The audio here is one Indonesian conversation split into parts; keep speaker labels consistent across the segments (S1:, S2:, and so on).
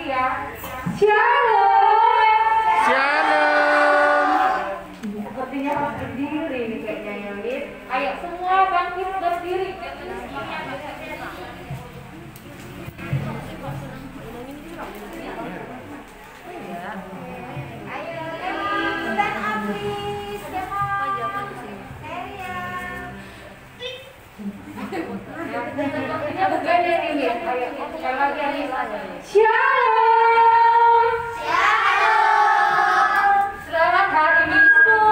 S1: ya. Shalom.
S2: Shalom.
S1: Sepertinya harus berdiri nih kayaknya ya, Lid. Ayo semua bangkit berdiri. Shalom. Selamat hari Minggu.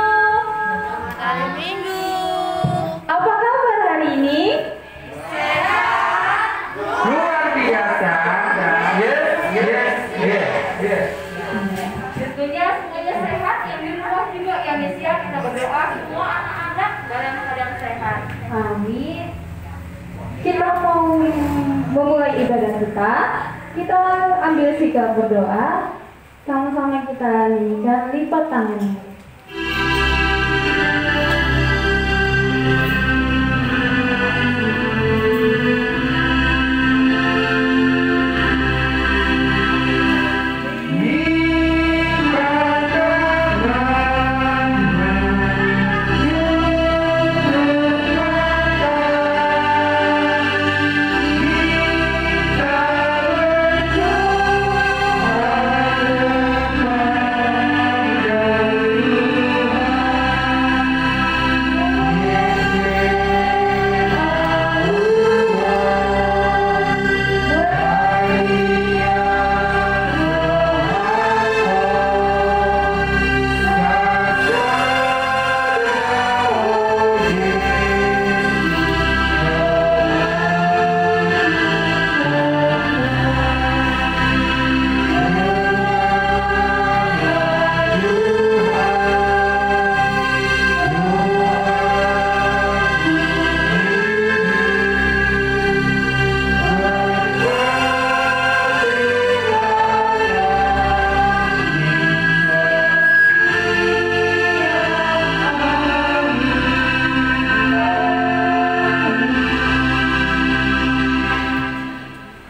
S3: Hari Minggu.
S1: Apa kabar hari ini?
S2: Luar biasa. Yes.
S1: Tentunya semuanya sehat, yang di rumah juga yang siap. Kita berdoa semua anak-anak dalam keadaan sehat. Amin. Kita mau memulai ibadah kita. Kita ambil sikap berdoa. Sama-sama kita nyanyikan lipat tangan.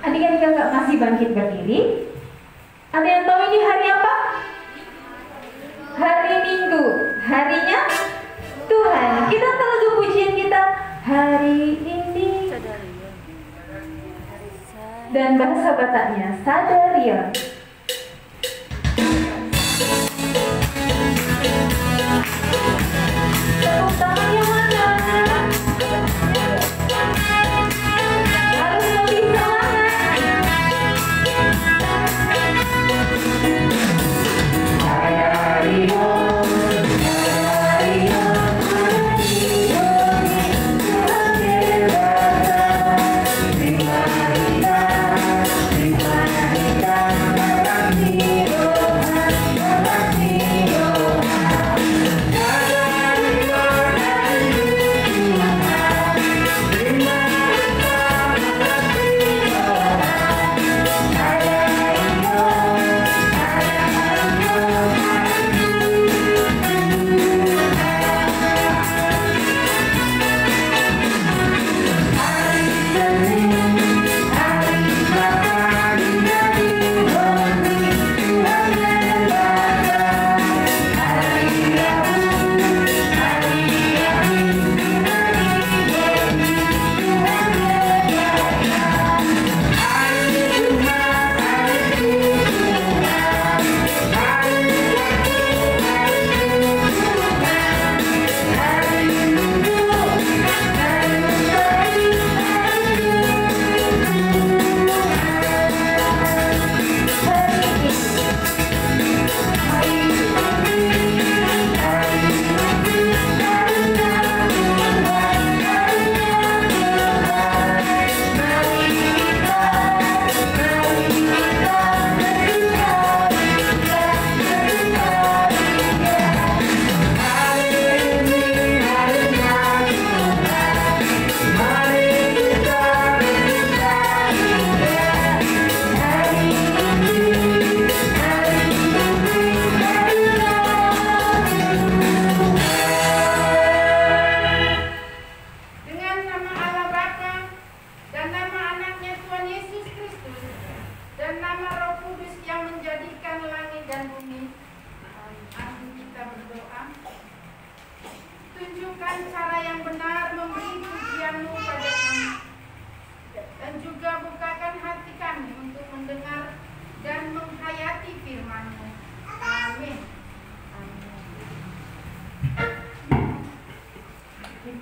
S1: Adik-adik kakak masih bangkit berdiri. Ada yang tahu ini hari apa? Hari Minggu. Harinya Tuhan. Kita tahu lagu pujian kita hari ini. Dan bahasa Bataknya Sadaria. Tepuk tangan yang mana? Harus lebih semangat.
S2: Hari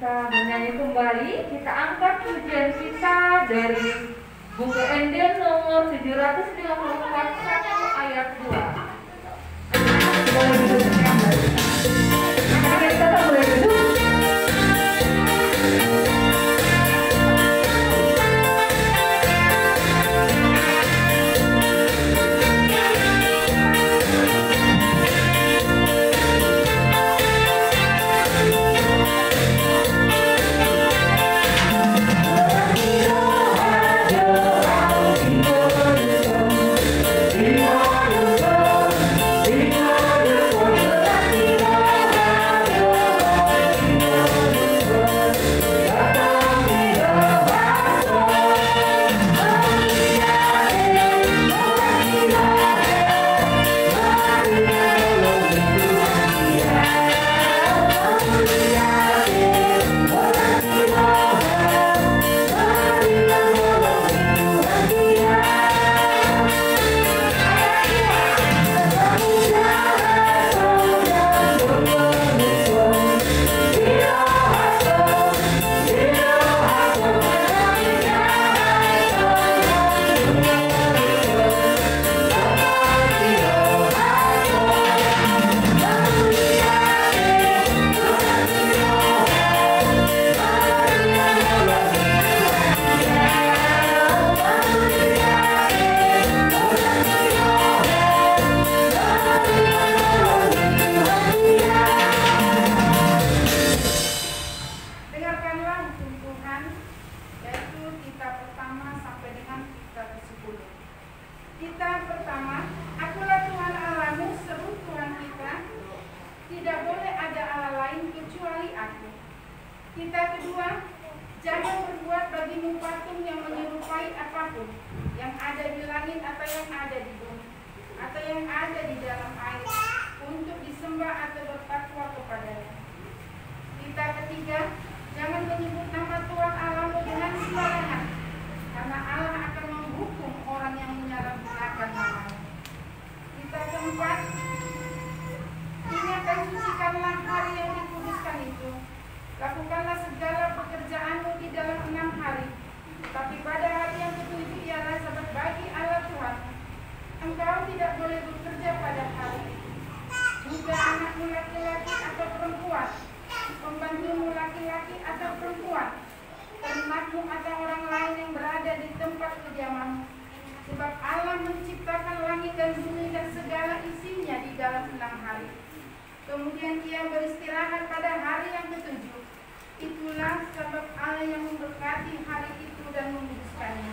S1: kita menyanyi kembali, kita angkat pujian kita dari buku Endel nomor 754 1 ayat 2. Boleh duduk kembali. Kita boleh duduk.
S4: Kemudian ia beristirahat pada hari yang ketujuh. Itulah sebab Allah yang memberkati hari itu dan menguduskannya.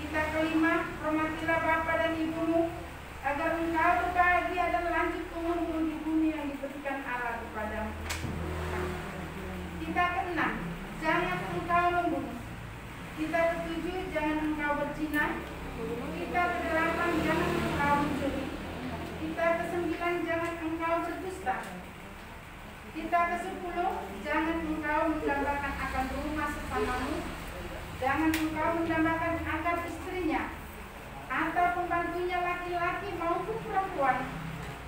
S4: Kita kelima, hormatilah bapa dan ibumu, agar engkau berbahagia dan lanjut umurmu di bumi yang diberikan Allah kepadamu. Kita keenam, jangan engkau membunuh. Kita ketujuh, jangan engkau berzina. Kita kedelapan, jangan engkau mencuri. Kita kesembilan, jangan engkau berdusta. Kita kesepuluh, jangan engkau mendambakan akan rumah sesamamu. Jangan engkau mendambakan akan istrinya, atau pembantunya laki-laki maupun perempuan,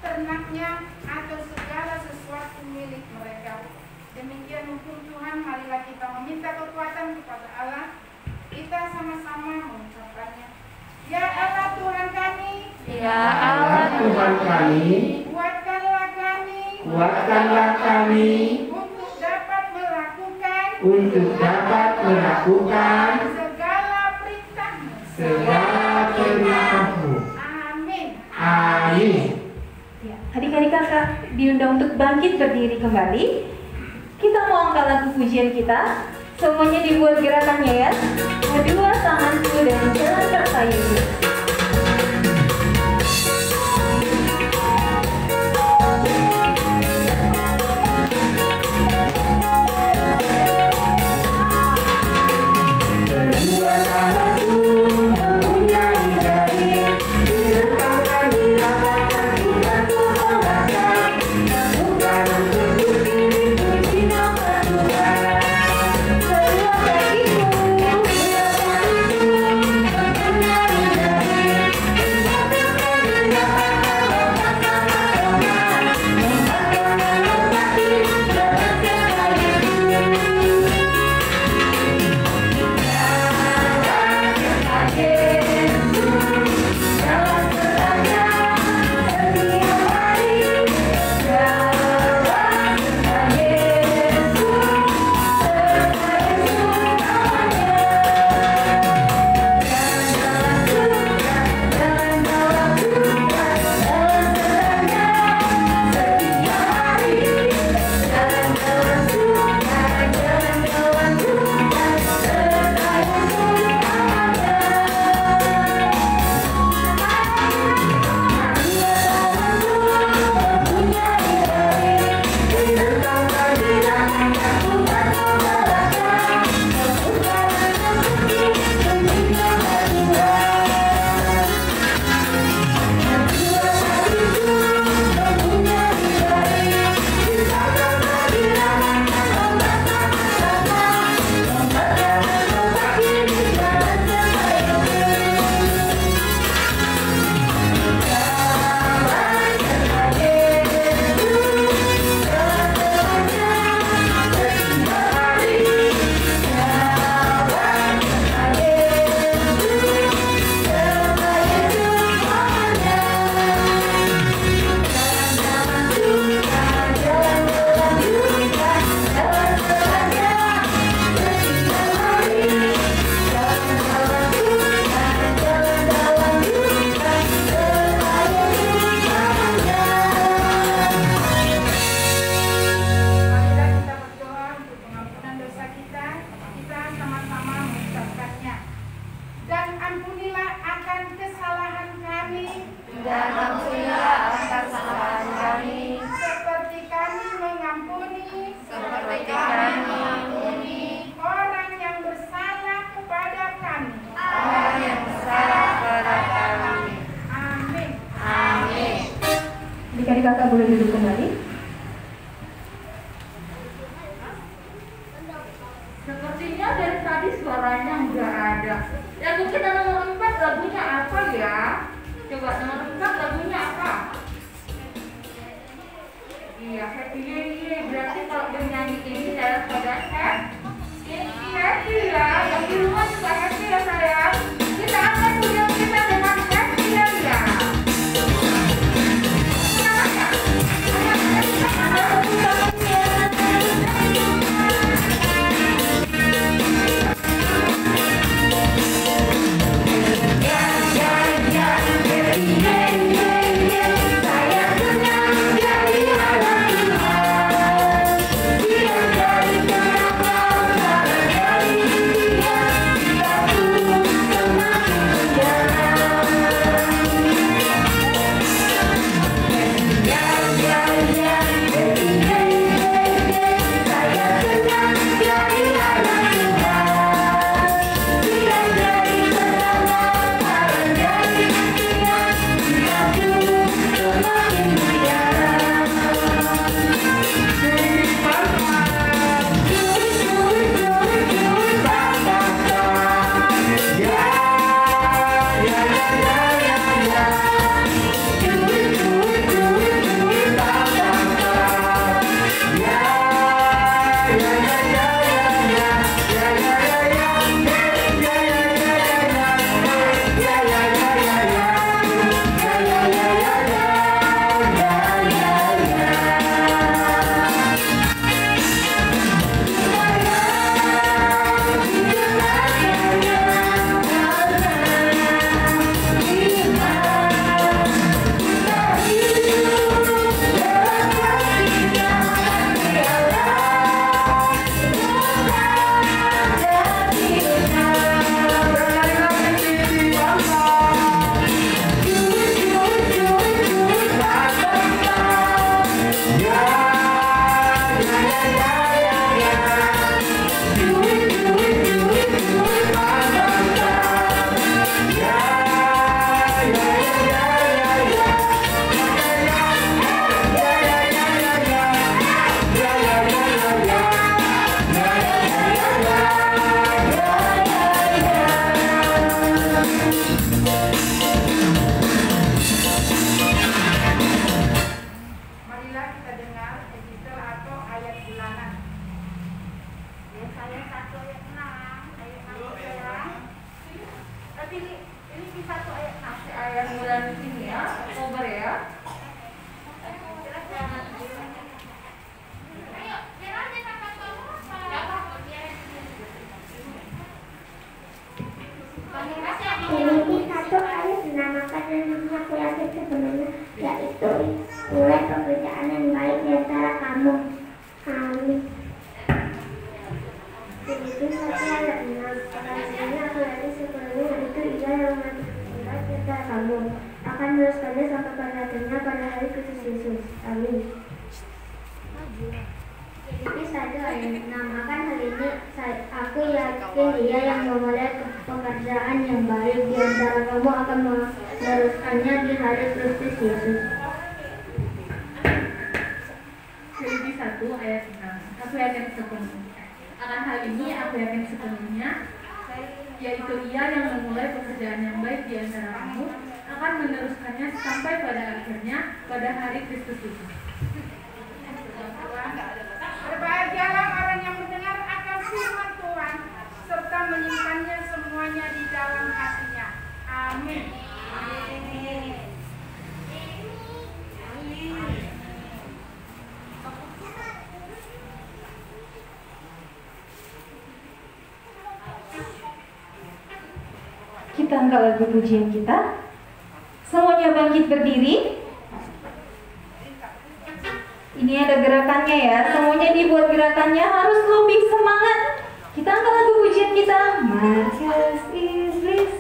S4: ternaknya, atau segala sesuatu milik mereka. Demikian hukum Tuhan, marilah kita meminta kekuatan kepada Allah. Kita sama-sama mengucapkannya. Ya Allah Tuhan kami,
S3: Ya Allah
S2: Tuhan kami,
S4: kuatkanlah kami,
S2: kuatkanlah kami
S4: untuk dapat
S2: melakukan
S4: segala perintah-Mu.
S2: segala perintah-Mu.
S4: Amin.
S2: Amin.
S1: Ya, adik-adik kakak diundang untuk bangkit berdiri kembali. Kita mau angkat lagu pujian kita. Semuanya dibuat gerakannya ya. Kedua tanganku dan selangkah sayunya.
S4: Kedua kakiku,
S3: dan ampunilah atas kesalahan kami,
S4: seperti kami mengampuni orang yang bersalah kepada kami.
S3: orang yang bersalah kepada kami.
S4: Amin.
S3: Amin.
S1: Adik-adik kakak boleh duduk kembali. Sepertinya dari tadi suaranya nggak ada. Lagu kita nomor 4 lagunya apa ya? Coba nomor 4 lagunya apa? Iya, happy yeay. Berarti kalau bernyanyi ini dalam keadaan happy ya. Yang di rumah juga happy ya sayang. Kita akan punya kita dengan happy ya.
S5: Memiliki satu ayat dinamakan dengan aku yakin sebenarnya, yaitu mulai pekerjaan yang baik di antara kamu. Amin. Memiliki satu ayat dinamakan aku yakin sebenarnya, yaitu ia yang memulai di antara kamu akan meneruskannya sampai pada akhirnya pada hari Kristus Yesus. Amin. Filipi 1 ayat 6. Akan hal ini aku yakin dia yang memulai pekerjaan yang baik di antara kamu akan meneruskannya di hari Kristus Yesus.
S1: Filipi 1 ayat 6. Aku yakin sepenuhnya. Akan hal ini aku yakin sepenuhnya, yaitu ia yang memulai pekerjaan yang baik di antara kamu akan meneruskannya sampai pada akhirnya pada hari Kristus Yesus.
S4: Berbahagialah orang yang mendengar akan firman Tuhan serta menyimpannya semuanya di dalam hatinya. Amin.
S1: Kita angkat lagu pujian kita. Semuanya bangkit berdiri. Ini ada gerakannya ya. Semuanya dibuat gerakannya harus lebih semangat. Kita angkat lagu pujian kita. Marches is bliss.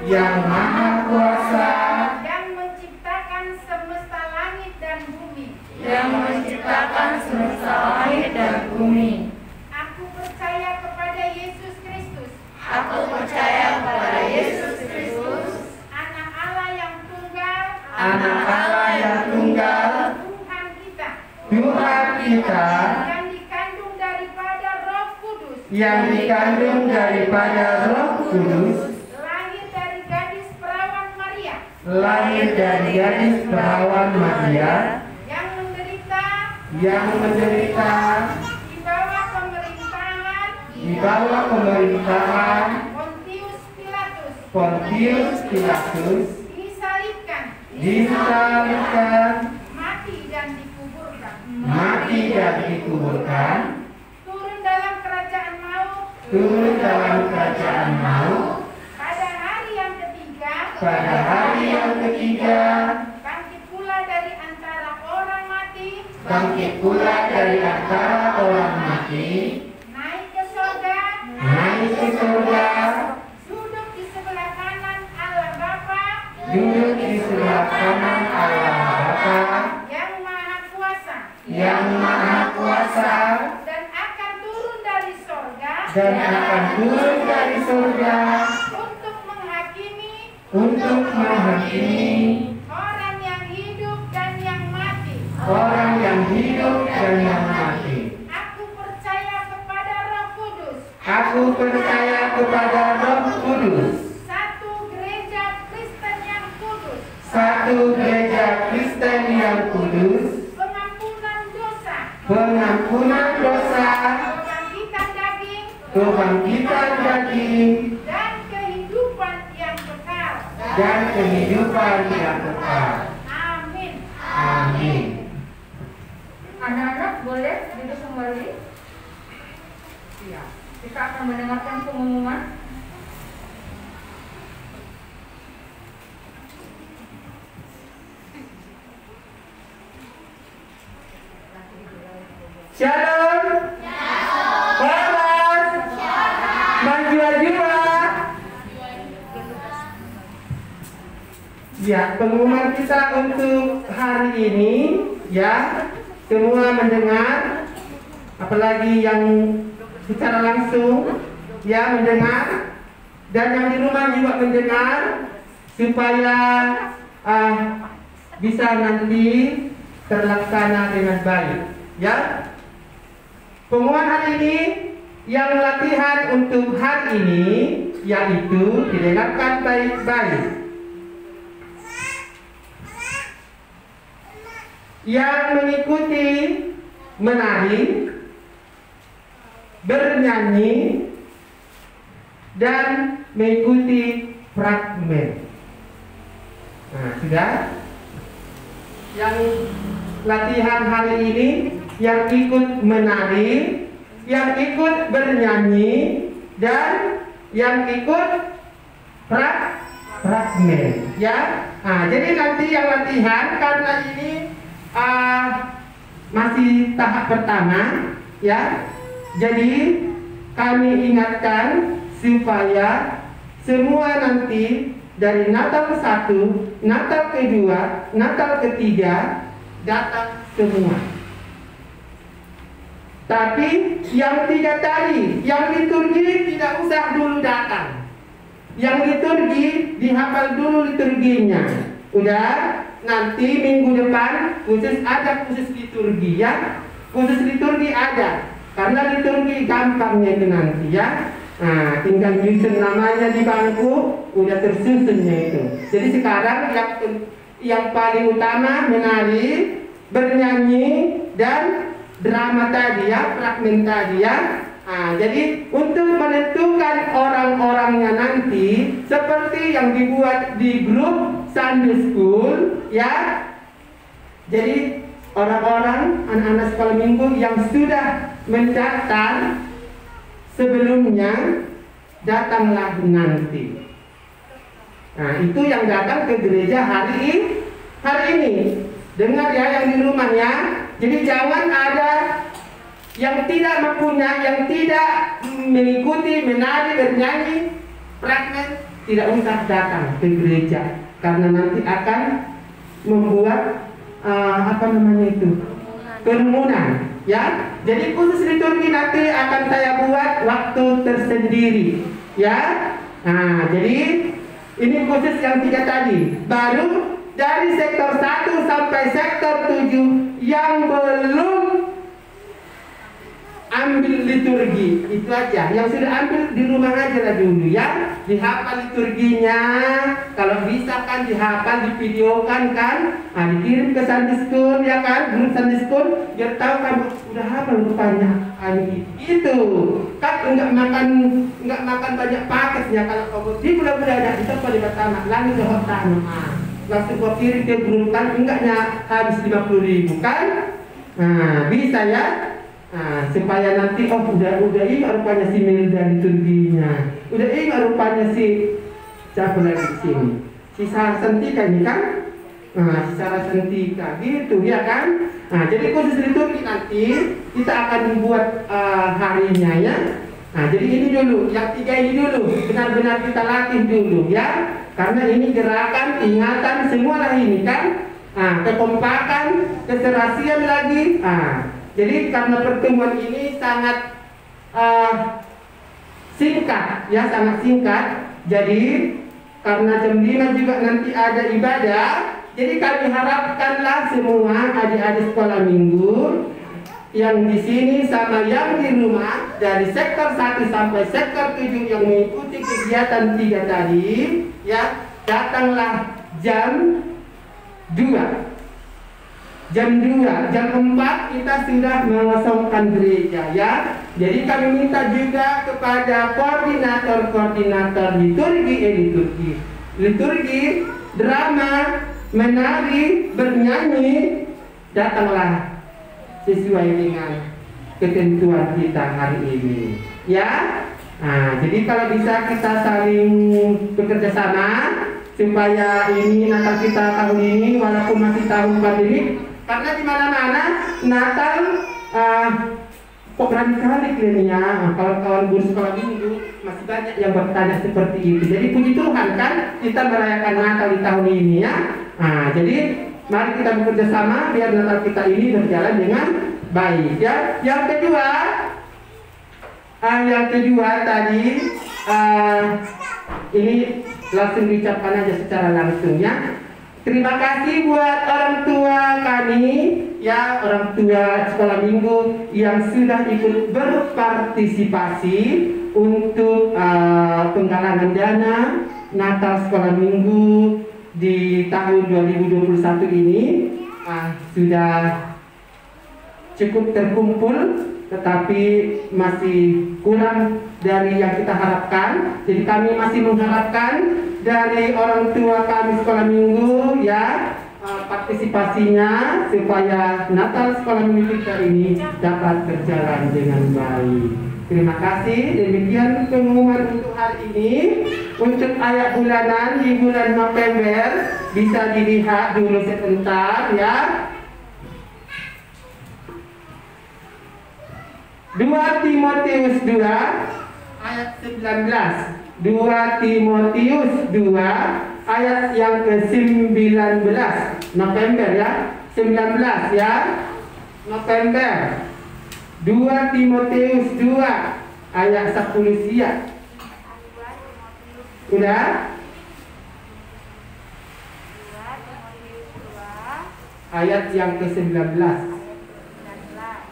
S2: yang Maha Kuasa,
S4: yang menciptakan semesta langit dan bumi.
S3: yang menciptakan semesta langit dan bumi.
S4: Aku percaya kepada Yesus Kristus,
S3: Aku percaya kepada Yesus Kristus,
S4: Anak Allah yang tunggal,
S2: Anak Allah yang tunggal,
S4: Tuhan kita,
S2: Tuhan kita,
S4: yang dikandung daripada Roh Kudus,
S2: yang dikandung daripada Roh Kudus,
S4: lahir dari gadis perawan Maria,
S2: lahir dari gadis perawan Maria,
S4: yang menderita
S2: yang menderita
S4: di bawah pemerintahan
S2: Pontius Pilatus, disalibkan,
S4: mati dan
S2: dikuburkan,
S4: turun dalam kerajaan maut,
S2: turun dalam kerajaan maut,
S4: pada hari yang ketiga,
S2: pada hari yang ketiga,
S4: bangkit pula dari antara orang mati,
S2: bangkit pula dari antara orang mati,
S4: naik ke surga,
S2: naik ke surga,
S4: duduk di sebelah kanan Allah Bapa
S2: duduk di sebelah kanan Allah Bapa
S4: yang Maha Kuasa,
S2: yang Maha Kuasa,
S4: dan akan turun dari surga
S2: dan akan turun dari surga
S4: untuk menghakimi
S2: untuk menghakimi
S4: orang yang hidup dan yang mati.
S2: orang yang hidup dan yang mati.
S4: Aku percaya kepada Roh Kudus,
S2: Aku percaya kepada Roh Kudus,
S4: satu gereja Kristen yang kudus,
S2: satu gereja Kristen yang kudus,
S4: pengampunan dosa,
S2: pengampunan dosa,
S4: kebangkitan daging,
S2: kebangkitan daging,
S4: dan kehidupan yang kekal.
S2: dan kehidupan yang kekal.
S4: Amin.
S2: Amin.
S1: Anak-anak boleh duduk kembali. Ya, kita akan mendengarkan pengumuman.
S2: Shalom. Selamat. Maju-maju. Ya, pengumuman kita untuk hari ini, ya, semua mendengar, apalagi yang secara langsung, ya, mendengar, dan yang di rumah juga mendengar, supaya bisa nanti terlaksana dengan baik, ya. Pengumuman hari ini, yang latihan untuk hari ini, yaitu didengarkan baik-baik. Yang mengikuti menari, bernyanyi, dan mengikuti fragmen. Nah, sudah. Yang latihan hari ini, yang ikut menari, yang ikut bernyanyi, dan yang ikut fragmen. Ya. Nah, jadi nanti yang latihan karena ini masih tahap pertama, ya. Jadi kami ingatkan supaya semua nanti dari Natal 1, Natal kedua, Natal ketiga datang semua. Tapi yang 3 tadi, yang liturgi tidak usah dulu datang. Yang liturgi dihafal dulu liturginya. Udah, nanti minggu depan khusus liturgi, ya. Khusus liturgi ada. Karena liturgi gampangnya itu nanti, ya. Nah, tinggal nyusun namanya di bangku, udah tersusunnya itu. Jadi sekarang yang paling utama menari, bernyanyi, dan drama tadi, ya, fragmen tadi, ya. Nah, jadi untuk menentukan orang-orangnya nanti seperti yang dibuat di grup Sunday School, ya. Jadi orang-orang anak-anak sekolah minggu yang sudah mendaftar sebelumnya datanglah nanti. Nah, itu yang datang ke gereja hari ini. Dengar ya yang di rumahnya. Jadi jangan ada yang tidak mempunyai, yang tidak mengikuti menari bernyanyi fragmen, tidak usah datang ke gereja karena nanti akan membuat kerumunan, ya. Jadi khusus liturgi nanti akan saya buat waktu tersendiri, ya. Nah, jadi ini khusus yang 3 tadi. Baru dari sektor 1 sampai sektor 7 yang belum ambil liturgi, itu aja. Yang sudah ambil di rumah aja lah dulu, ya. Dihafal liturginya, kalau bisa kan dihafal, divideokan kan, nah, dikirim ke Sunday School, ya kan, guru Sunday School, biar tahu kan udah hafal rupanya. Itu kan enggak makan banyak paketnya. Kalau kamu di bulan-bulan ada itu pada pertama, lalu ke hotel, langsung kau kirim ke guru kan, enggaknya habis 50.000 kan. Nah, bisa ya. Nah, supaya nanti udah ingat rupanya si Milda liturginya, udah ingat rupanya si siapa lagi di sini, si Sarah Sentika ini kan, nah, si Sarah Sentika gitu ya kan. Nah, jadi khusus liturgi nanti kita akan membuat harinya, ya. Nah, jadi ini dulu, yang 3 ini dulu benar-benar kita latih dulu, ya, karena ini gerakan ingatan semualah ini kan. Nah, kekompakan, keserasian lagi. Nah, jadi karena pertemuan ini sangat singkat, ya, sangat singkat. Jadi karena jam 5 juga nanti ada ibadah, jadi kami harapkanlah semua adik-adik sekolah minggu yang di sini sama yang di rumah dari sektor 1 sampai sektor 7 yang mengikuti kegiatan 3 tadi, ya, datanglah jam 2. Jam 4 kita sudah mengosongkan gereja, ya. Jadi kami minta juga kepada koordinator liturgi, drama, menari, bernyanyi, datanglah sesuai dengan ketentuan kita hari ini, ya. Nah, jadi kalau bisa kita saling bekerja sama supaya ini Natal kita tahun ini walaupun masih tahun pandemi. Karena di mana-mana Natal kok radikal kliennya, kawan-kawan guru sekolah minggu masih banyak yang bertanya seperti itu. Jadi puji Tuhan kan kita merayakan Natal di tahun ini, ya. Nah, jadi mari kita bekerja sama biar Natal kita ini berjalan dengan baik, ya. Yang kedua tadi ini langsung diucapkan aja secara langsung, ya. Terima kasih buat orang tua kami, ya, orang tua sekolah minggu yang sudah ikut berpartisipasi untuk penggalangan dana Natal sekolah minggu di tahun 2021 ini. Sudah cukup terkumpul, tetapi masih kurang dari yang kita harapkan. Jadi kami masih mengharapkan dari orang tua kami sekolah minggu, ya, partisipasinya supaya Natal sekolah minggu kita ini dapat berjalan dengan baik. Terima kasih. Demikian pengumuman untuk hari ini. Untuk ayat bulanan di bulan November bisa dilihat dulu sebentar, ya. 2 Timotius 2 ayat 19. 2 Timotius 2 ayat yang ke-19. November, ya. 19, ya. November. 2 Timotius 2 ayat 10 siap. Udah? Ayat yang ke-19.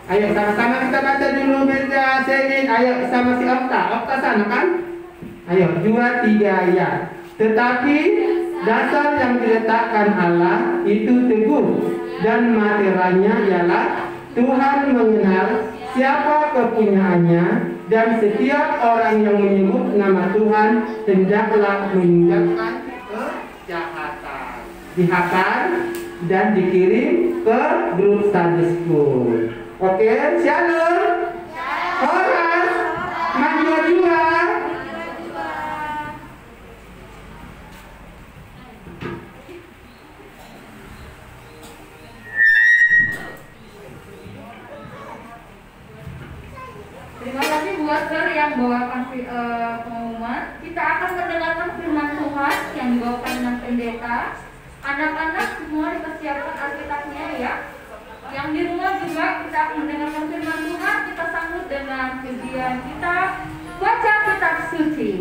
S2: Ayo sama-sama kita baca dulu Melda, Selin. Ayo sama si Okta sana kan? Ayo 2, 3 ya. Tetapi dasar yang diletakkan Allah itu teguh, dan materialnya ialah Tuhan mengenal siapa kepunyaannya, dan setiap orang yang menyebut nama Tuhan hendaklah meninggalkan kejahatan. Dihafal dan dikirim ke grup Sunday School. Oke, shalom. Horas, maju dua.
S1: Terima kasih buat yang bawakan pengumuman. Kita akan mendengarkan firman pendeta. Anak-anak semua dipersiapkan Alkitabnya ya. Yang di rumah juga kita mendengarkan firman Tuhan, kita sambut dengan pujian kita baca kitab suci.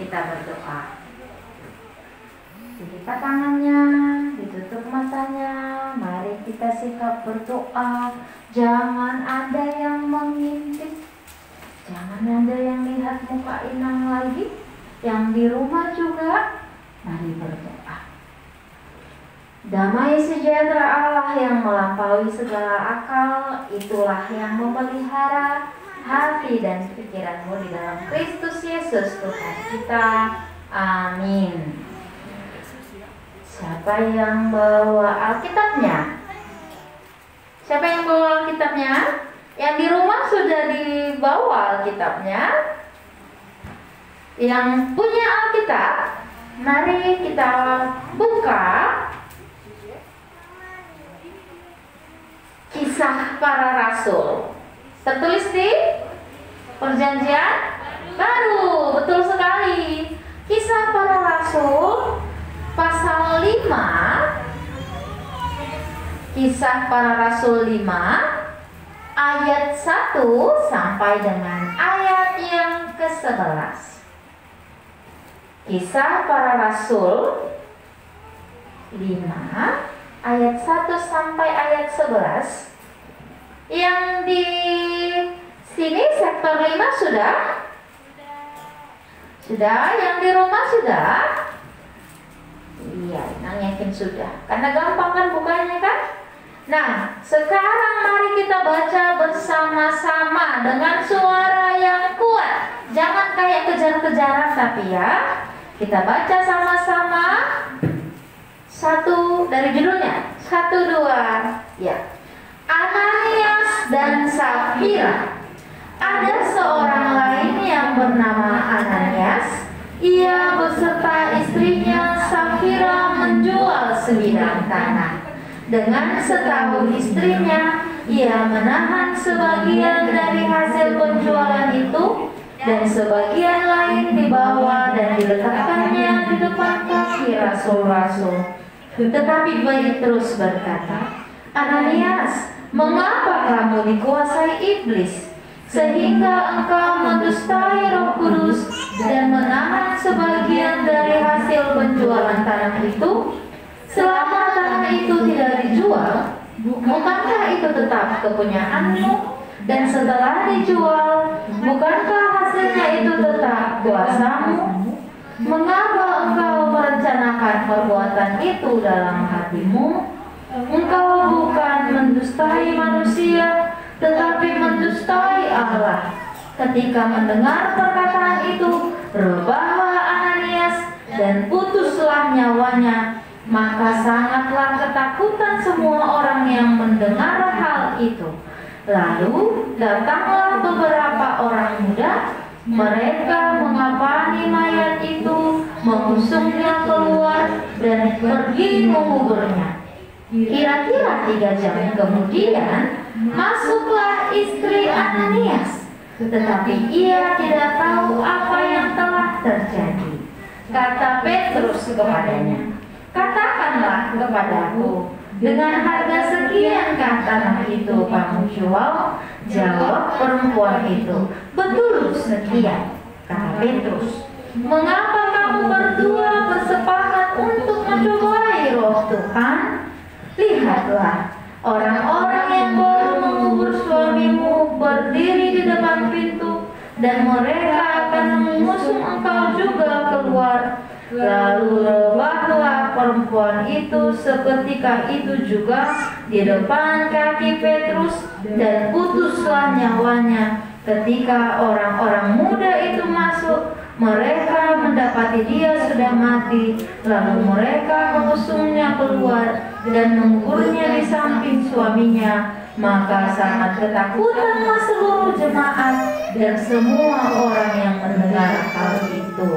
S1: Kita berdoa. Dibuka tangannya, ditutup matanya. Mari kita sikap berdoa. Jangan ada yang mengintip, jangan ada yang lihat muka inang lagi. Yang di rumah juga, mari berdoa. Damai sejahtera Allah yang melampaui segala akal, itulah yang memelihara hati dan pikiranmu di dalam Kristus Yesus Tuhan kita. Amin. Siapa yang bawa Alkitabnya? Siapa yang bawa Alkitabnya? Yang di rumah sudah dibawa Alkitabnya. Yang punya Alkitab, mari kita buka Kisah Para Rasul. Tertulis di Perjanjian Baru. Betul sekali. Kisah Para Rasul pasal 5. Kisah Para Rasul 5 ayat 1 sampai dengan ayat yang ke-11. Kisah Para Rasul 5 ayat 1 sampai ayat 11. Yang di sini sektor 5 sudah? Sudah? Yang di rumah sudah? Iya, Nang yakin sudah. Karena gampang kan bukanya kan? Nah, sekarang mari kita baca bersama-sama dengan suara yang kuat. Jangan kayak kejar-kejaran tapi ya. Kita baca sama-sama. Satu dari judulnya. 1, 2, ya. Ananias dan Safira. Ada seorang lain yang bernama Ananias. Ia beserta istrinya Safira menjual sebidang tanah. Dengan setahu istrinya, ia menahan sebagian dari hasil penjualan itu dan sebagian lain dibawa dan diletakkannya di depan kaki rasul-rasul. Tetapi ia terus berkata, Ananias, mengapa kamu dikuasai iblis, sehingga engkau mendustai Roh Kudus dan menahan sebagian dari hasil penjualan tanah itu? Selama tanah itu tidak dijual, bukankah itu tetap kepunyaanmu? Dan setelah dijual, bukankah hasilnya itu tetap kuasamu? Mengapa engkau merencanakan perbuatan itu dalam hatimu? Engkau bukan mendustai manusia, tetapi mendustai Allah. Ketika mendengar perkataan itu, rebahlah Ananias dan putuslah nyawanya. Maka sangatlah ketakutan semua orang yang mendengar hal itu. Lalu datanglah beberapa orang muda. Mereka mengapani mayat itu, mengusungnya keluar dan pergi menguburnya. Kira-kira 3 jam kemudian masuklah istri Ananias, tetapi ia tidak tahu apa yang telah terjadi. Kata Petrus kepadanya, "Katakanlah kepadaku, dengan harga sekian tanah itu kamu jual?" Jawab perempuan itu, "Betul sekian." Kata Petrus, "Mengapa kamu berdua bersepakat untuk mencobai roh Tuhan? Lihatlah, orang-orang yang baru mengubur suamimu berdiri di depan pintu, dan mereka akan mengusung engkau juga keluar." Lalu rebahlah perempuan itu seketika itu juga di depan kaki Petrus, dan putuslah nyawanya. Ketika orang-orang muda itu masuk, mereka mendapati dia sudah mati. Lalu mereka mengusungnya keluar dan menguburnya di samping suaminya. Maka sangat ketakutanlah seluruh jemaat dan semua orang yang mendengar hal itu.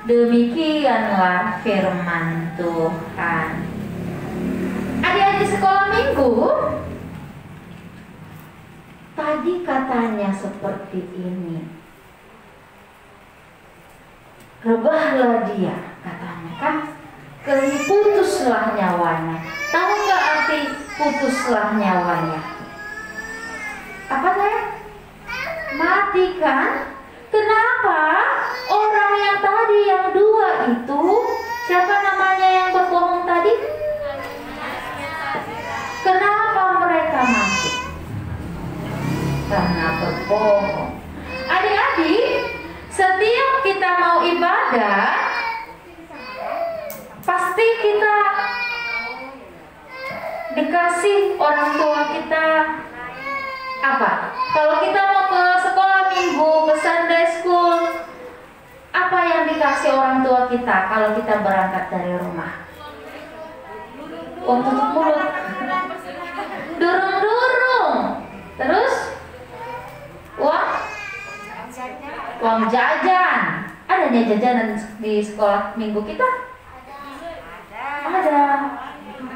S1: Demikianlah firman Tuhan. Adik-adik sekolah minggu, tadi katanya seperti ini. Rebahlah dia, katanya kan. Putuslah nyawanya. Tahu nggak arti putuslah nyawanya? Apa saya? Mati kan? Kenapa orang yang tadi yang 2 itu, siapa namanya yang berbohong tadi? Kenapa mereka mati? Karena berbohong. Adik-adik, setiap kita mau ibadah, pasti kita dikasih orang tua kita apa? Kalau kita mau ke sekolah minggu, ke Sunday school, apa yang dikasih orang tua kita kalau kita berangkat dari rumah? Tutup mulut, durung-durung, terus uang jajan. Adanya jajanan di sekolah minggu kita? Ada,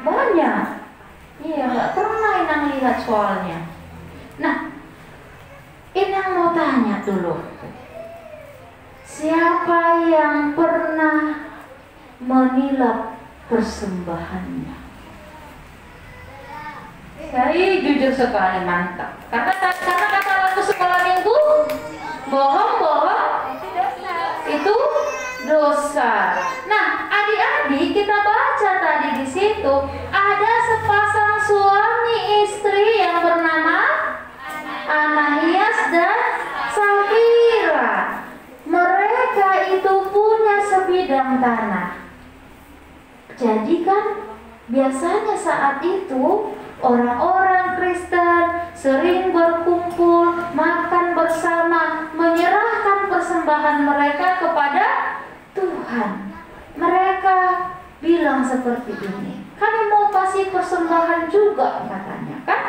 S1: banyak. Iya, nggak pernah Inang lihat soalnya. Nah, Inang mau tanya dulu, siapa yang pernah menilap persembahannya? Saya jujur sekali mantap. Karena kata lagu sekolah minggu, bohong-bohong itu dosa. Nah, adik-adik, kita baca tadi di situ ada sepasang suami istri yang bernama Ananias dan Safira. Mereka itu punya sebidang tanah. Jadi kan biasanya saat itu orang-orang Kristen sering berkumpul, makan bersama, menyerahkan persembahan mereka kepada Tuhan. Mereka bilang seperti ini, kami mau kasih persembahan juga, katanya kan.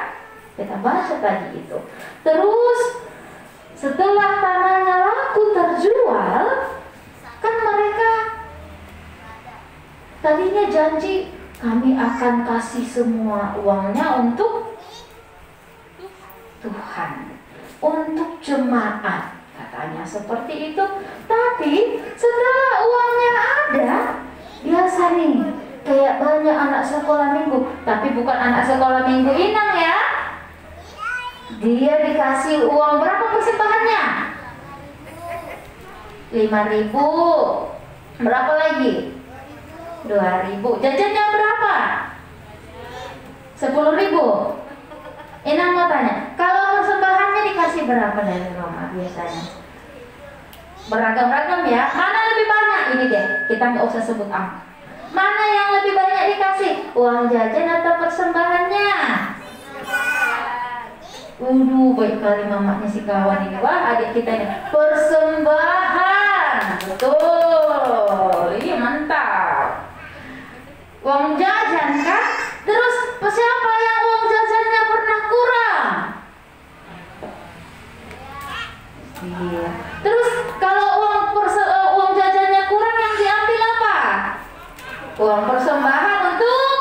S1: Kita baca tadi itu. Terus setelah tanahnya laku terjual, kan mereka tadinya janji, kami akan kasih semua uangnya untuk Tuhan, untuk jemaat, katanya seperti itu. Tapi setelah uangnya ada, biasa nih, kayak banyak anak sekolah minggu, tapi bukan anak sekolah minggu Inang ya. Dia dikasih uang berapa persembahannya? 5.000. Berapa lagi? 2.000. Jajannya berapa? 10.000. Inang mau tanya, kalau persembahannya dikasih berapa dari Roma biasanya? Beragam-ragam ya. Mana lebih banyak? Ini deh, kita nggak usah sebut angka. Mana yang lebih banyak dikasih? Uang jajan atau persembahannya? Baik kali mamanya si kawan ini. Wah, adik kita ini. Persembahan. Betul. Iya, mantap. Uang jajan kan? Terus siapa yang uang jajannya pernah kurang? Iya. Terus kalau uang jajannya kurang, yang diambil apa? Uang persembahan untuk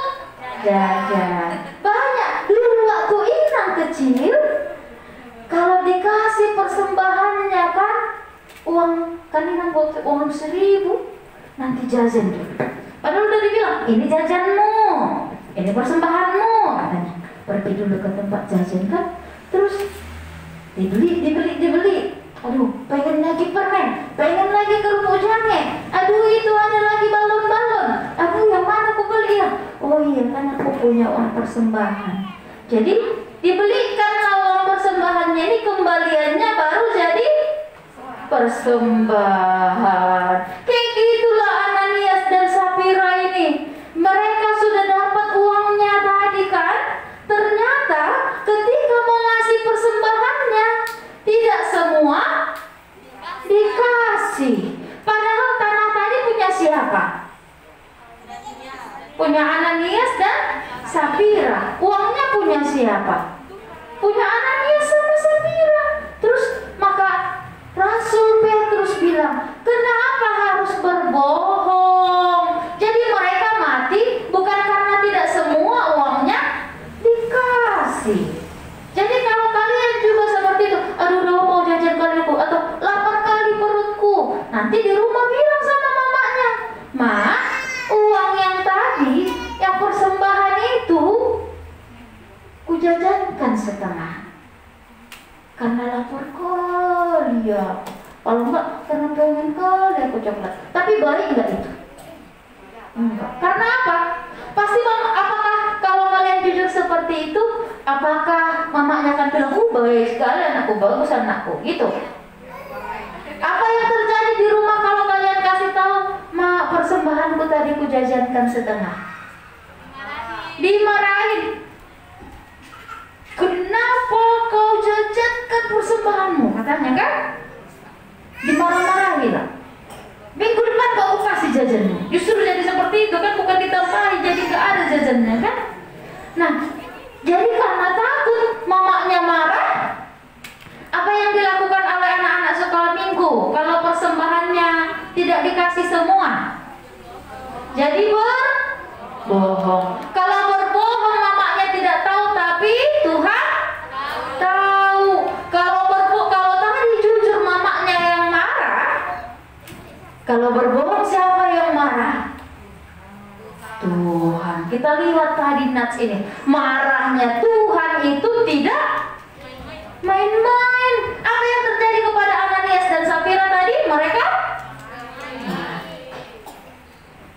S1: jajan. Banyak dulu waktu Inang kecil, kalau dikasih persembahannya kan, uang kan Inang buat uang 1.000, nanti jajan dulu. Padahal udah dibilang, ini jajanmu, ini persembahanmu, katanya. Pergi dulu ke tempat jajan kan, terus dibeli. Aduh, pengen lagi permen, pengen lagi kerupuk jange. Aduh, itu ada lagi balon-balon. Aduh, yang mana aku beli ya? Oh iya, kan aku punya uang persembahan. Jadi dibelikan uang persembahannya, ini kembaliannya baru jadi persembahan. Kayak gitulah Ananias dan Sapira ini. Mereka sudah dapat uangnya tadi kan. Ternyata ketika mau ngasih persembahannya, tidak semua dikasih. Padahal tanah tadi punya siapa? Punya Ananias dan Sapira. Uangnya punya siapa? Punya Ananias sama Sapira. Terus maka Rasul Petrus bilang, kenapa harus berbohong? Jadi mereka mati bukan karena tidak semua uangnya dikasih. Jadi kalau kalian juga seperti itu, aduh mau jajan kaliku atau lapar kali perutku, nanti di rumah bilang sama mamanya, "Mak, uang yang tadi, yang persembahan itu, kujajankan setengah. Karena lapar kali ya. Kalau enggak, karena pengen kali aku coklat." Tapi baik enggak itu? Enggak. Karena apa? Pasti apakah kalau kalian jujur seperti itu, apakah mamanya akan bilang, baik sekali anakku, bagus anakku, gitu? Apa yang terjadi di rumah kalau kalian kasih tahu, "Mak, persembahanku tadi kujajankan setengah"? Dimarahin. "Kenapa kau jajankan persembahanmu?" katanya kan? Dimarah-marahi lah. Minggu depan kau kasih jajanmu. Justru jadi seperti itu kan, bukan ditambahi jadi gak ada jajannya kan? Nah, jadi karena takut mamanya marah, apa yang dilakukan oleh anak-anak sekolah minggu kalau persembahannya tidak dikasih semua? Jadi berbohong. Kalau berbohong mamanya tidak tahu, tapi Tuhan tahu. Kalau tadi jujur mamanya yang marah, kalau berbohong siapa yang marah? Tuhan. Kita lihat tadi Nats ini, marahnya Tuhan itu tidak main-main. Apa yang terjadi kepada Ananias dan Sapira tadi? Mereka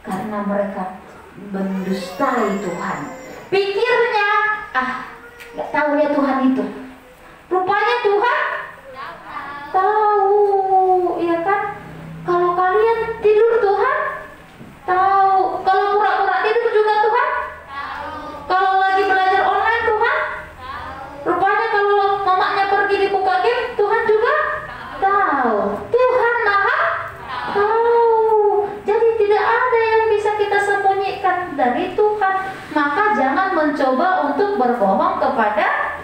S1: karena mereka mendustai Tuhan. Pikirnya, gak tahu ya Tuhan itu. Rupanya Tuhan tahu, ya kan? Kalau kalian tidur Tuhan tahu. Kalau pura-pura tidur juga Tuhan tahu. Kalau lagi belajar online Tuhan tahu. Rupanya kalau mamanya pergi dibuka game, Tuhan juga tahu. Tuhan maha tahu. Jadi tidak ada yang bisa kita sembunyikan dari Tuhan. Maka jangan mencoba untuk berbohong kepada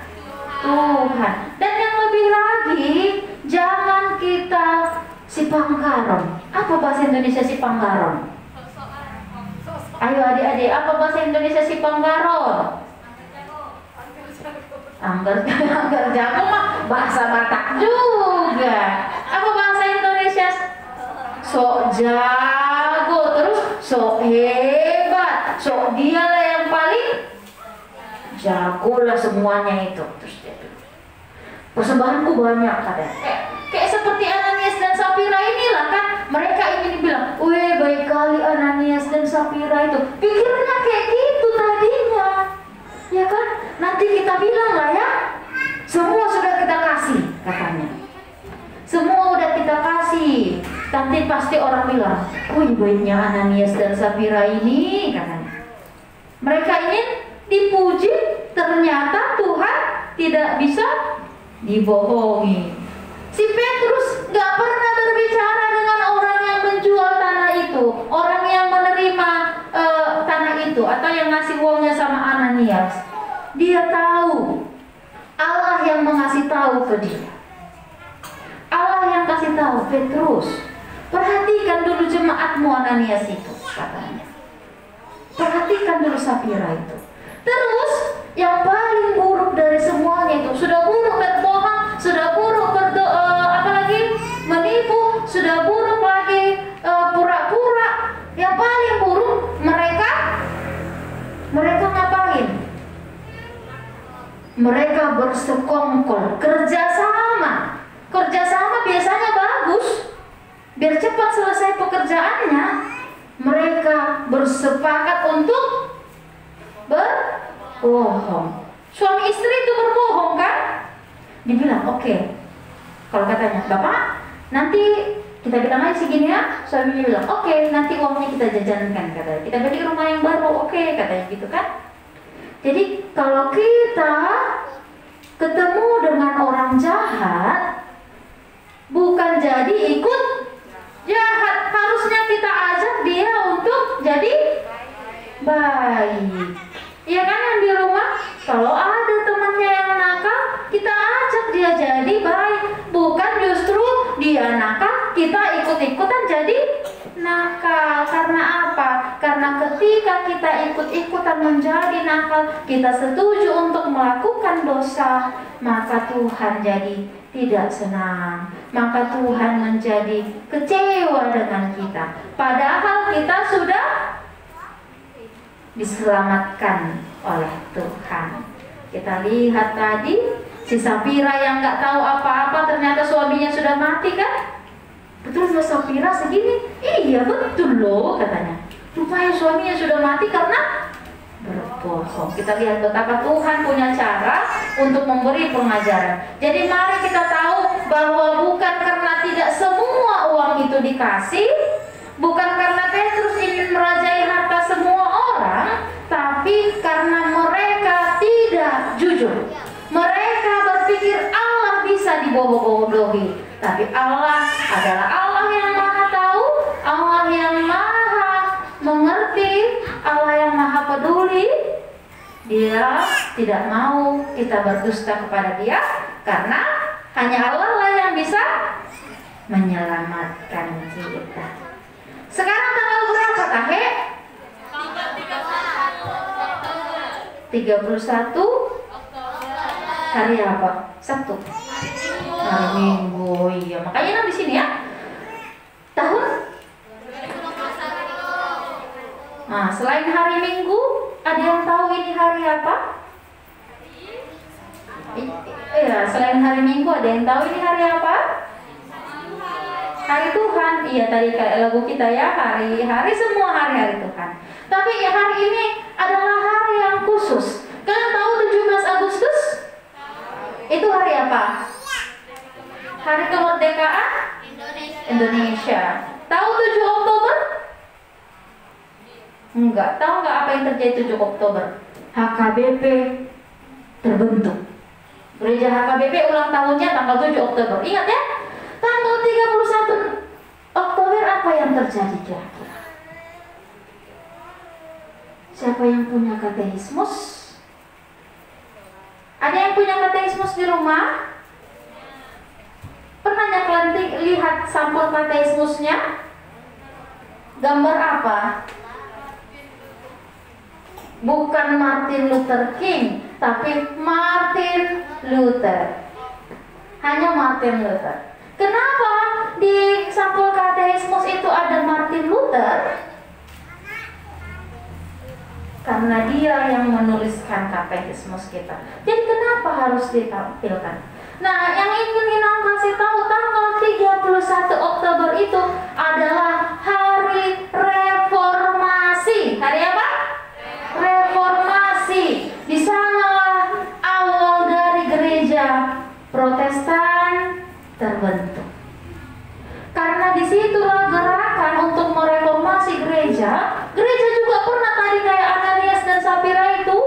S1: Tuhan. Dan yang lebih lagi, jangan kita sipangkaron. Apa bahasa Indonesia sipangkaron? Ayo adik-adik, apa bahasa Indonesia sipangkaron? Angger jago mah bahasa Batak juga. Apa bahasa Indonesia? Sok jago, terus sok hebat, sok dialah yang paling jago lah semuanya itu. Terus persembahanku banyak katanya. Kayak seperti Ananias dan Sapira inilah kan, mereka ingin bilang, "Weh, baik kali Ananias dan Sapira itu." Pikirnya kayak gitu tadinya, ya kan? Nanti kita bilang lah ya, semua sudah kita kasih katanya. Semua udah kita kasih. Nanti pasti orang bilang, "Wih, baiknya Ananias dan Sapira ini," katanya. Mereka ingin dipuji, ternyata Tuhan tidak bisa dibohongi. Si Petrus gak pernah berbicara dengan orang yang menjual tanah itu, orang yang menerima tanah itu, atau yang ngasih uangnya sama Ananias. Dia tahu Allah yang mengasih tahu ke dia. Allah yang kasih tahu, "Petrus, perhatikan dulu jemaatmu Ananias itu," katanya. "Perhatikan dulu Sapira itu. Terus yang paling buruk dari semuanya itu sudah buruk berbohong, sudah buruk apalagi menipu, sudah buruk lagi pura-pura. Yang paling buruk mereka ngapain? Mereka bersekongkol, kerjasama biasanya bagus, biar cepat selesai pekerjaannya. Mereka bersepakat untuk berbohong. Suami istri itu berbohong kan? Dibilang oke. Kalau katanya, Bapak nanti kita bilang aja segini ya. Suaminya bilang oke, nanti uangnya kita jajankan katanya. Kita beli rumah yang baru, oke katanya gitu kan. Jadi kalau kita ketemu dengan orang jahat, bukan jadi ikut jahat, harusnya kita ajak dia untuk jadi baik. Iya kan, yang di rumah kalau ada temannya yang nakal, kita ajak dia jadi baik, bukan justru dia nakal kita ikut-ikutan jadi nakal. Karena apa? Karena ketika kita ikut-ikutan menjadi nakal, kita setuju untuk melakukan dosa, maka Tuhan jadi tidak senang, maka Tuhan menjadi kecewa dengan kita. Padahal kita sudah diselamatkan oleh Tuhan. Kita lihat tadi si Sapira yang nggak tahu apa-apa, ternyata suaminya sudah mati kan? Betul Mbak Sapira segini? Iya betul loh katanya. Rupanya suaminya sudah mati karena berbohong. Kita lihat betapa Tuhan punya cara untuk memberi pengajaran. Jadi mari kita tahu bahwa bukan karena tidak semua uang itu dikasih, bukan karena Petrus ingin merajai harta semua orang, tapi karena mereka tidak jujur. Mereka berpikir Allah bisa dibohong-bohongi, tapi Allah adalah Allah yang Maha Tahu, Allah yang Maha Mengerti, Allah yang Maha Peduli. Dia tidak mau kita berdusta kepada Dia, karena hanya Allah lah yang bisa menyelamatkan kita. Sekarang tanggal berapa, Tahe? 31 hari apa? Sabtu. Hari Minggu. Iya, makanya di sini ya. Tahun. Nah, selain hari Minggu, ada yang tahu ini hari apa? Iya, selain hari Minggu ada yang tahu ini hari apa? Hari Tuhan. Iya, tadi kayak lagu kita ya, hari-hari semua hari-hari Tuhan. Tapi ya, hari ini adalah hari yang khusus. Kalian tahu 17 Agustus? Itu hari apa? Hari kemerdekaan Indonesia. Tahu 7 Oktober? Enggak. Tahu nggak apa yang terjadi 7 Oktober? HKBP terbentuk. Gereja HKBP ulang tahunnya tanggal 7 Oktober. Ingat ya? Tanggal 31 Oktober apa yang terjadi kira-kira? Siapa yang punya katekismus? Ada yang punya katekismus di rumah? Pernah nggak kalian lihat sampul katekismusnya? Gambar apa? Bukan Martin Luther King, tapi Martin Luther. Hanya Martin Luther. Kenapa di sampul katekismus itu ada Martin Luther? Karena dia yang menuliskan katekismus kita. Jadi kenapa harus ditampilkan? Nah, yang ingin Inang kasih tahu, tanggal 31 Oktober itu adalah hari reformasi. Hari apa? Reformasi. Di sanalah awal dari gereja Protestan terbentuk. Karena disitulah gerakan untuk mereformasi gereja. Gereja juga pernah tadi kayak Ananias dan Sapira itu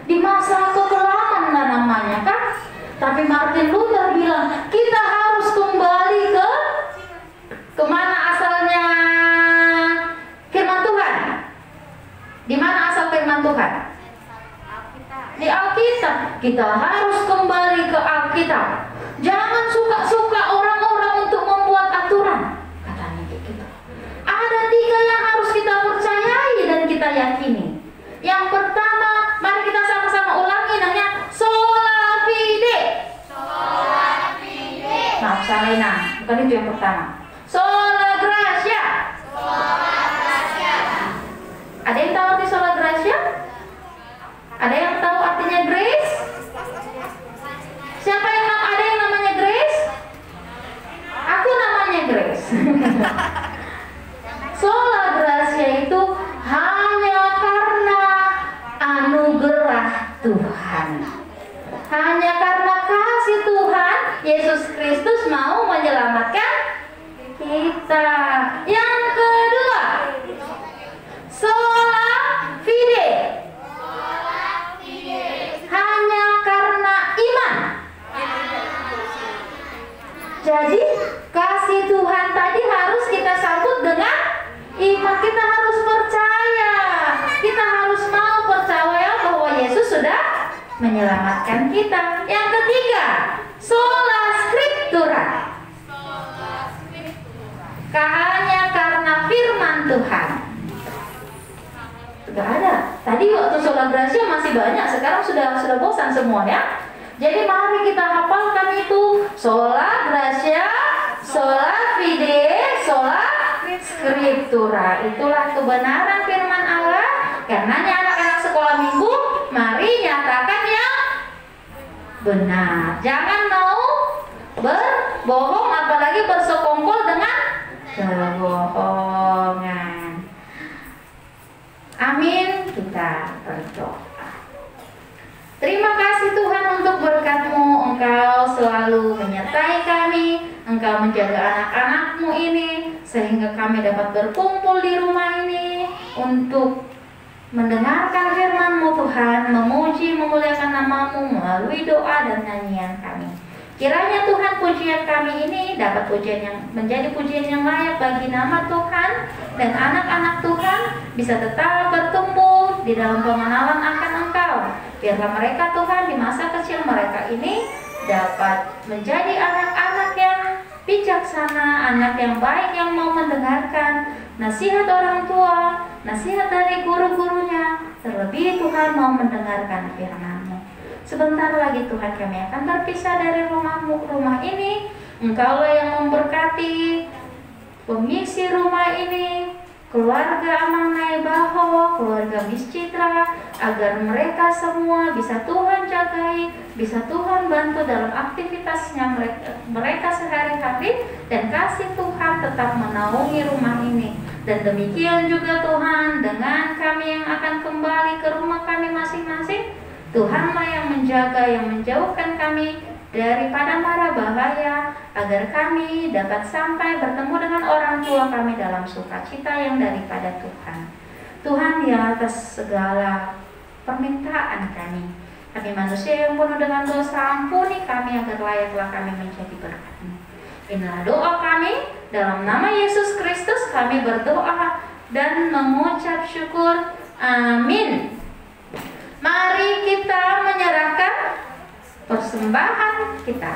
S1: di masa kekelaman lah namanya kan. Tapi Martin Luther bilang kita harus kembali ke mana asalnya firman Tuhan. Di mana asal firman Tuhan? Di Alkitab. Kita harus kembali ke Alkitab. Jangan suka-suka orang-orang untuk membuat aturan. Katanya gitu. Ada 3 yang harus kita percayai dan kita yakini. Yang pertama, mari kita salinan. Bukan itu yang pertama. Sola Gracia. Ada yang tahu arti sola Gracia? Ada yang tahu artinya grace? Siapa yang ada yang namanya Grace? Aku namanya Grace. Sola Gracia itu hanya karena anugerah Tuhan. Hanya karena kasih Tuhan, Yesus Kristus mau menyelamatkan kita. Yang kedua, sola fide. Hanya karena iman. Jadi kasih Tuhan tadi harus kita sambut dengan iman. Kita harus percaya. Kita harus mau percaya bahwa Yesus sudah menyelamatkan kita. Yang ketiga, sola scriptura. Hanya karena firman Tuhan. Sudah ada. Tadi waktu sola gracia masih banyak, sekarang sudah bosan semua ya. Jadi mari kita hafalkan itu sola gracia, sola fide, sola scriptura. Itulah kebenaran firman Allah. Karenanya anak-anak sekolah minggu, mari nyatakan yang benar. Jangan mau berbohong, apalagi bersekongkol dengan kebohongan. Amin. Kita berdoa. Terima kasih Tuhan untuk berkat-Mu. Engkau selalu menyertai kami. Engkau menjaga anak-anak-Mu ini sehingga kami dapat berkumpul di rumah ini untuk mendengarkan firman-Mu Tuhan, memuji, memuliakan nama-Mu melalui doa dan nyanyian kami. Kiranya Tuhan pujian kami ini dapat pujian yang menjadi pujian yang layak bagi nama Tuhan, dan anak-anak Tuhan bisa tetap bertumbuh di dalam pengenalan akan Engkau. Biarlah mereka Tuhan di masa kecil mereka ini dapat menjadi anak-anak yang bijaksana, anak yang baik yang mau mendengarkan nasihat orang tua, nasihat dari guru-gurunya, terlebih Tuhan mau mendengarkan firman-Mu. Sebentar lagi Tuhan kami akan berpisah dari rumah ini. Engkaulah yang memberkati pengisi rumah ini, keluarga Amanai Baho, keluarga Miss Citra, agar mereka semua bisa Tuhan jagai, bisa Tuhan bantu dalam aktivitasnya mereka sehari-hari, dan kasih Tuhan tetap menaungi rumah ini. Dan demikian juga Tuhan dengan kami yang akan kembali ke rumah kami masing-masing, Tuhanlah yang menjaga, yang menjauhkan kami daripada mara bahaya, agar kami dapat sampai bertemu dengan orang tua kami dalam sukacita yang daripada Tuhan. Tuhan, ya atas segala permintaan kami manusia yang penuh dengan dosa, ampuni kami agar layaklah kami menjadi berkat-Mu. Inilah doa kami, dalam nama Yesus Kristus kami berdoa dan mengucap syukur. Amin. Mari kita menyerahkan persembahan kita.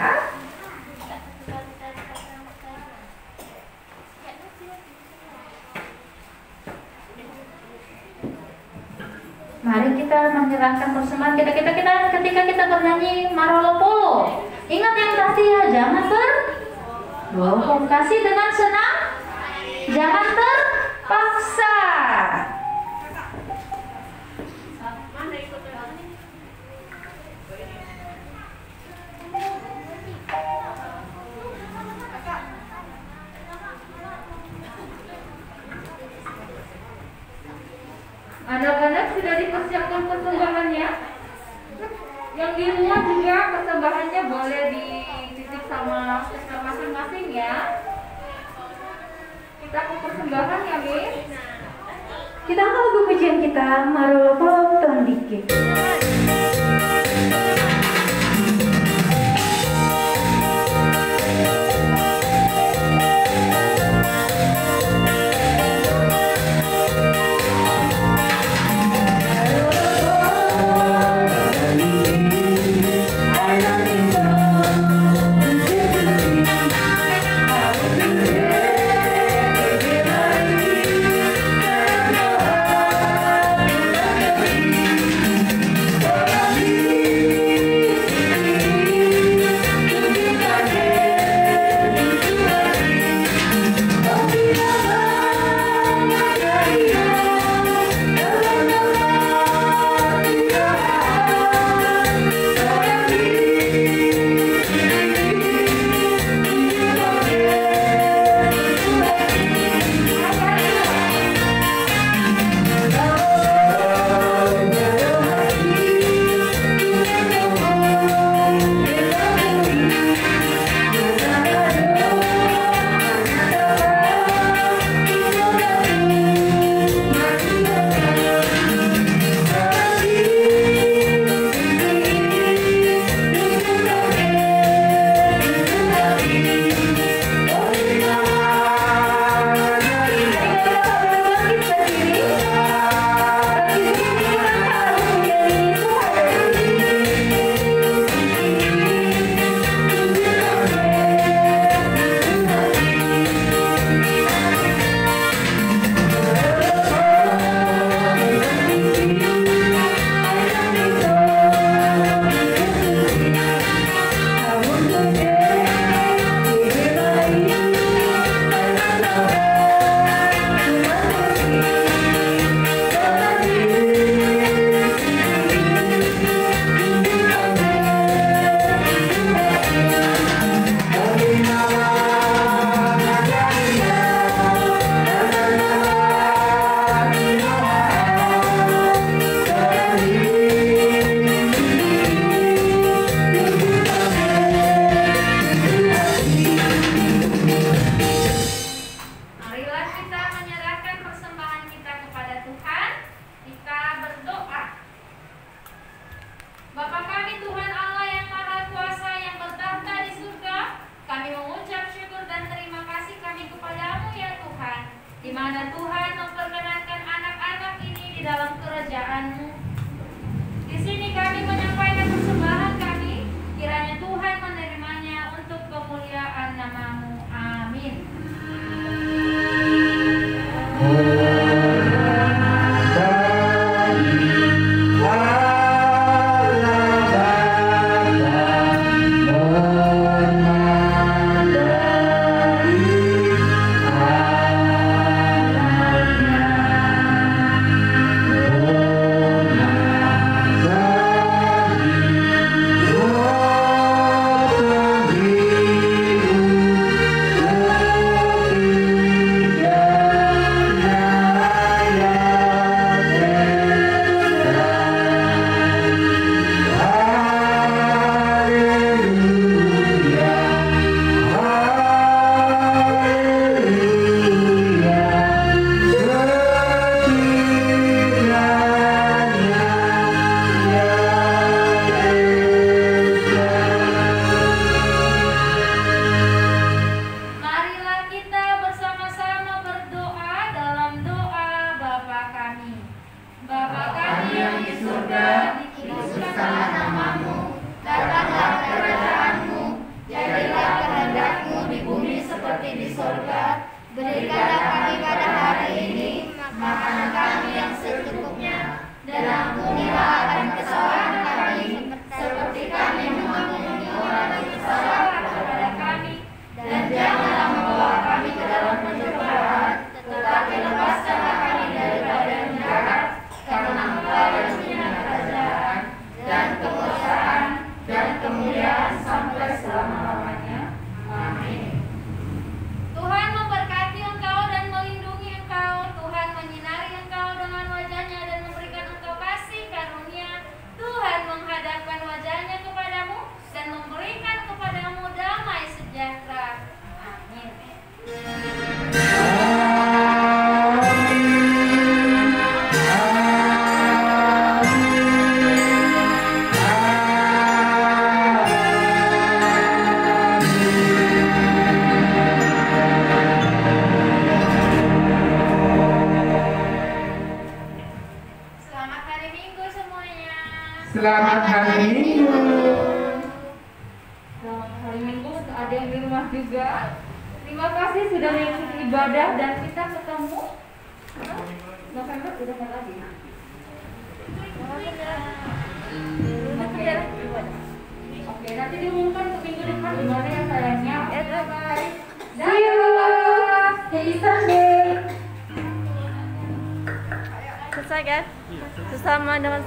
S1: Mari kita menyerahkan persembahan kita ketika kita bernyanyi Marolopolo. Ingat yang tadi ya, jangan berbohong, kasih dengan senang, jangan terpaksa.
S6: Anak-anak sudah dipersiapkan persembahannya. Yang di rumah juga persembahannya boleh dititip sama sister masing-masing ya. Kita ke persembahan ya, Miss.
S1: Kita angkat lagu pujian kita, Marolopolo Tondike.
S6: mana Tuhan memperkenankan anak-anak ini di dalam kerajaan-Mu. Di sini kami menyampaikan persembahan kami, kiranya Tuhan menerimanya untuk kemuliaan nama-Mu. Amin.
S5: Berikanlah kami pada hari ini makanan kami yang secukupnya, dan ampunilah akan kesalahan kami, seperti kami mengampuni orang yang bersalah kepada kami, dan janganlah membawa kami ke dalam pencobaan, tetapi lepaskanlah kami daripada yang jahat, karena Engkau yang punya kerajaan dan kekuasaan dan kemuliaan sampai selama-lamanya. Amin.
S6: Tuhan memberkati engkau dan melindungi engkau. Tuhan menyinari engkau dengan wajahnya dan memberikan engkau kasih karunia. Tuhan menghadapkan wajahnya kepadamu dan memberikan kepadamu damai sejahtera. Amin.
S2: Selamat hari Minggu.
S6: Selamat hari Minggu untuk ada yang di rumah juga. Terima kasih sudah mengikuti ibadah dan kita ketemu November udah kan lagi. Oke, nanti diumumkan ke minggu depan gimana ya sayangnya. Bye. See you. Happy Sunday.
S3: Selesai kan? Bersama dengan